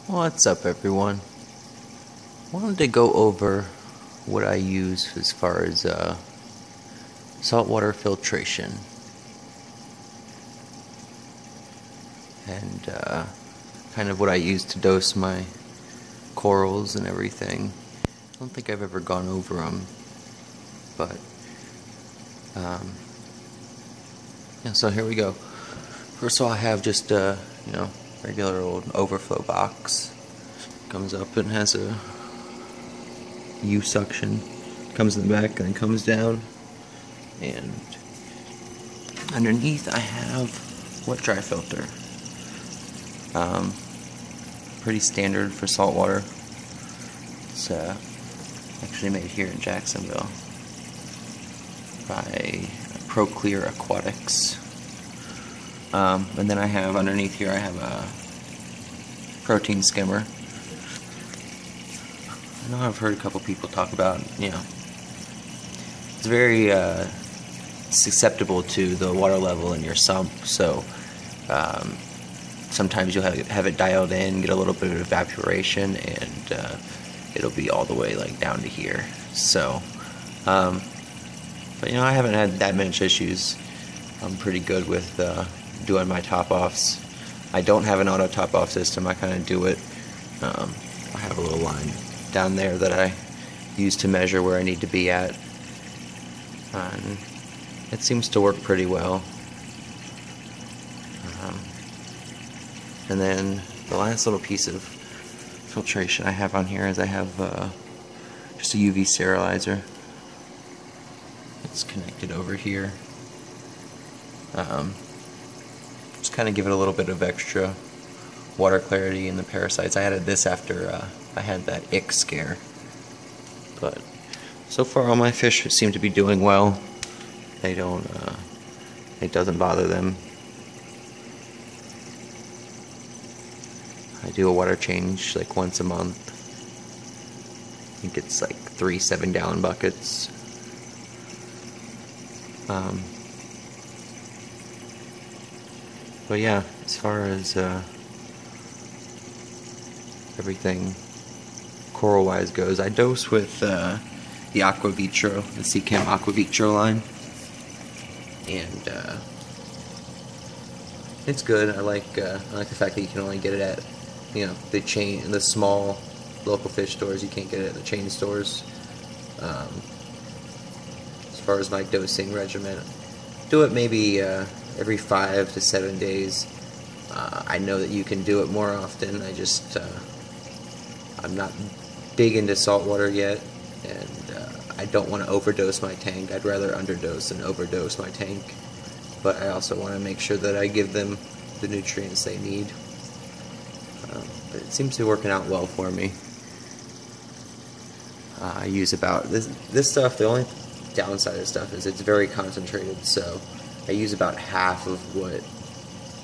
What's up, everyone? Wanted to go over what I use as far as saltwater filtration and kind of what I use to dose my corals and everything. I don't think I've ever gone over them, but yeah. So here we go. First of all, I have just regular old overflow box. Comes up and has a U suction. Comes in the back and then comes down. And underneath I have wet dry filter. Pretty standard for saltwater. It's actually made here in Jacksonville by ProClear Aquatics. And then I have underneath here I have a protein skimmer. I know I've heard a couple people talk about, it's very susceptible to the water level in your sump, so sometimes you'll have it dialed in, get a little bit of evaporation, and it'll be all the way like down to here. So, but I haven't had that much issues. I'm pretty good with doing my top-offs. I don't have an auto top-off system. I kind of do it. I have a little line down there that I use to measure where I need to be at. And it seems to work pretty well. And then the last little piece of filtration I have on here is I have just a UV sterilizer. It's connected over here. Just kind of give it a little bit of extra water clarity in the parasites. I added this after I had that ick scare. But so far all my fish seem to be doing well. They don't, it doesn't bother them. I do a water change like once a month. I think it's like 3 7-gallon buckets. But yeah, as far as everything coral wise goes, I dose with the Aqua Vitro, the Seachem Aqua Vitro line, and it's good. I like the fact that you can only get it at the small local fish stores. You can't get it at the chain stores. As far as my dosing regimen, do it maybe every 5 to 7 days. I know that you can do it more often. I just I'm not big into saltwater yet, and I don't want to overdose my tank. I'd rather underdose than overdose my tank, but I also want to make sure that I give them the nutrients they need. But it seems to be working out well for me. I use about this stuff. The only downside of stuff is it's very concentrated, so I use about half of what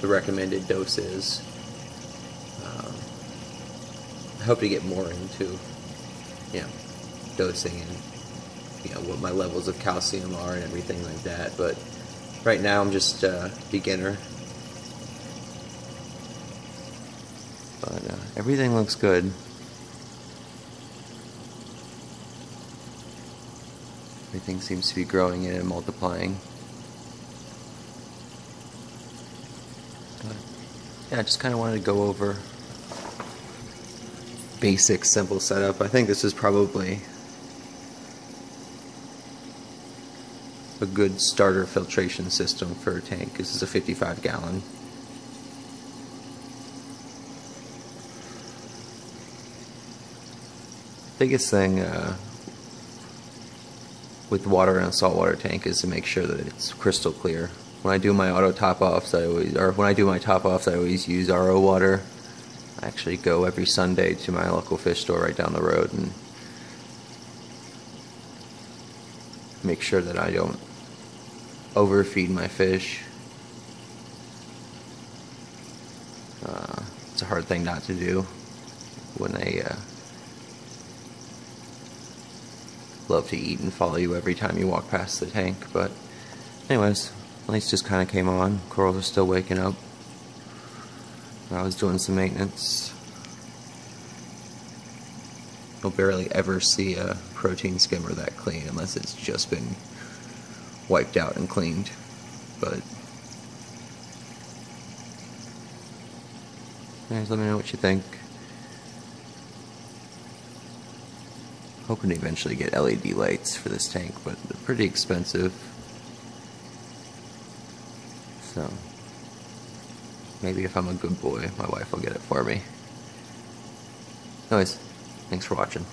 the recommended dose is. I hope to get more into dosing and what my levels of calcium are and everything like that, but right now I'm just beginner. But everything looks good. Everything seems to be growing and multiplying. But yeah, I just kind of wanted to go over basic, simple setup. I think this is probably a good starter filtration system for a tank. This is a 55-gallon. Biggest thing with water in a saltwater tank is to make sure that it's crystal clear. When I do my auto top-offs, when I do my top-offs, I always use RO water. I actually go every Sunday to my local fish store right down the road and make sure that I don't overfeed my fish. It's a hard thing not to do when they love to eat and follow you every time you walk past the tank. But anyways, lights just kind of came on. Corals are still waking up. I was doing some maintenance. You'll barely ever see a protein skimmer that clean unless it's just been wiped out and cleaned. But guys, let me know what you think. Hoping to eventually get LED lights for this tank, but they're pretty expensive. So maybe if I'm a good boy, my wife will get it for me. Anyways, thanks for watching.